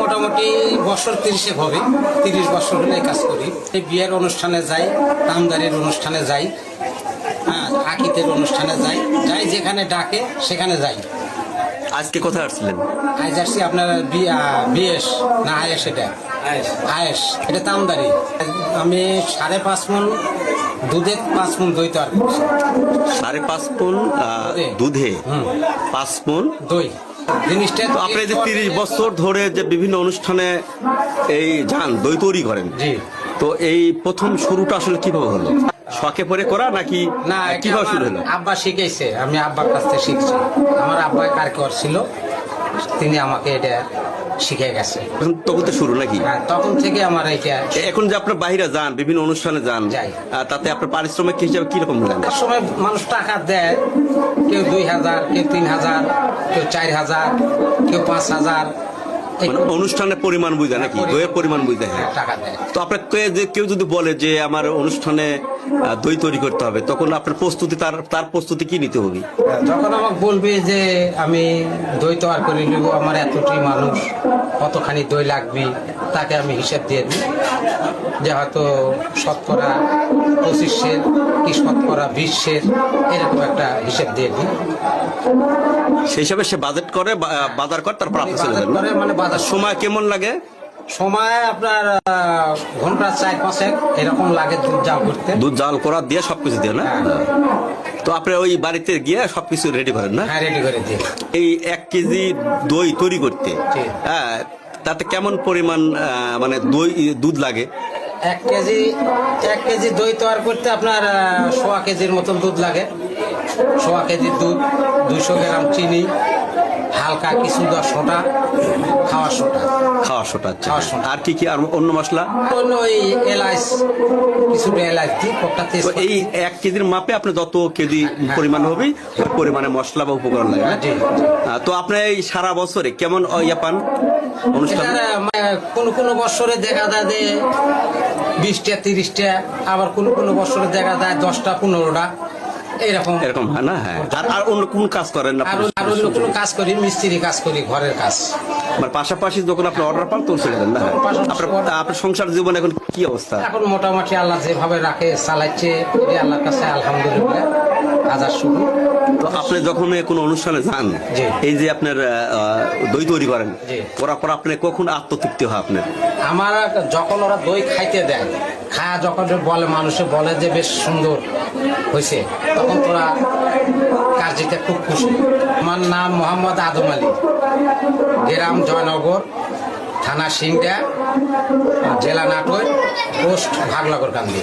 মোটামুটি বছর 30 হবে, 30 বছর হলে কাজ করি। বিয়ের অনুষ্ঠানে যাই, নামদারির অনুষ্ঠানে যাই, হ্যাঁ, আকিতের অনুষ্ঠানে যাই, যেখানে ডাকে সেখানে যাই। আজকে কোথায় আসছিলেন? আজ আসছি আপনার বিএস না আয়েস, এটা আয়েস, এটা তামদারি। আমি 5.5 মণ দুধে 5 মণ দই তৈরি করছি। 5.5 মণ দুধে 5 মণ দই। জিনিসটা তো আপনি যে 30 বছর ধরে যে বিভিন্ন অনুষ্ঠানে এই যান দই তৈরি করেন, জি, তো এই প্রথম শুরুটা আসলে কিভাবে হলো? শখে পরে করা নাকি না, কিভাবে শুরু হলো? আব্বা শিখেছে, আমি আব্বার কাছ থেকে শিখছি। আমার আব্বা কারিগর ছিল, তিনি আমাকে এটা শিখে গেছে। তখন তো শুরু নাকি? হ্যাঁ, তখন থেকে আমার এটা। এখন যে আপনার বাইরে যান, বিভিন্ন অনুষ্ঠানে যান, যাই। তাতে আপনার পারিশ্রমিক হিসাবে কিরকম নেন? এক সময় মানুষ টাকা দেয়, কেউ 2000, কেউ 3000, কেউ 4000, কেউ 5000। মানে অনুষ্ঠানের পরিমাণ বুঝে নাকি, দইয়ের পরিমাণ বুঝে? হ্যাঁ, টাকা দেয়। তো আপনার কেউ যদি বলে যে আমার অনুষ্ঠানে দই তৈরি করতে হবে, তখন আপনার প্রস্তুতি, তার প্রস্তুতি কি নিতে হবে? যখন আমাকে বলবে যে আমি দই তৈরি করে নেব, আমার এতটি মানুষ, কতখানি দই লাগবে, তাকে আমি হিসাব দিয়ে দিই যে হয়তো শতকরা 25 কি শতকরা 20 এরকম একটা হিসাব দিয়ে দিই। সেই হিসাবে সে বাজেট করে, বাজার করে, তারপর আপনি চলে যান। মানে বাজার সময় কেমন লাগে? সময় আপনার ঘন্টা 4-5 এরকম লাগে দুধ জাল করতে। দুধ জাল করা দিয়ে সবকিছু দিয়ে না? তো আপনি ওই বাড়িতে গিয়ে সবকিছু রেডি করেন না? হ্যাঁ, রেডি করে দিই। এই 1 কেজি দই তৈরি করতে, হ্যাঁ, তাতে কেমন পরিমাণ মানে দুধ লাগে? 1 কেজি দই তৈরি করতে আপনার 1.25 কেজির মতন দুধ লাগে। 1.25 কেজি দুধ, 200 গ্রাম চিনি, হালকা কিছু 10 সোডা, খাওয়ার সোডা। আর কি কি, আর অন্য মশলা? অন্য ওই এলাচ, কিছুটা এলাচ দিই, কোটা তো তেজপাতা। এই 1 কেজির মাপে আপনি যত কেজি পরিমাণ হবে ওই পরিমাণে মশলা বা উপকরণ লাগে না? জি। তো আপনি এই সারা বছরে কেমন ইয়া পান অনুষ্ঠান? কোন বছরে দেখা যায় যে 20টা 30টা, আবার কোন বছরে দেখা যায় 10টা 15টা, এরকম হয় না? হ্যাঁ। আর অন্য কোন কাজ করেন না? আর অন্য কোনো কাজ করি, মিস্ত্রি কাজ করি, ঘরের কাজ। মানে পাশাপাশি যখন আপনি অর্ডার পান তখন চলে যান না? আপনার সংসার জীবন এখন কি অবস্থা? এখন মোটামুটি আল্লাহ যেভাবে রাখে চালাচ্ছে, আল্লাহর কাছে আলহামদুলিল্লাহ হাজার শুকর। তো আপনি যখন কোনো অনুষ্ঠানে যান, এই যে আপনার দই তৈরি করেন, করার পর আপনি কখন আত্মতৃপ্তি হয় আপনার? আমার যখন ওরা দই খাইতে দেয়, খায়া যখন বলে, মানুষে বলে যে বেশ সুন্দর হয়েছে, তখন তোরা কাজটা খুব খুশি। আমার নাম মোহাম্মদ আদম আলী, গ্রাম জয়নগর, থানা সিংড়া, জেলা নাটোর, পোস্ট ভাগনগর কান্দি।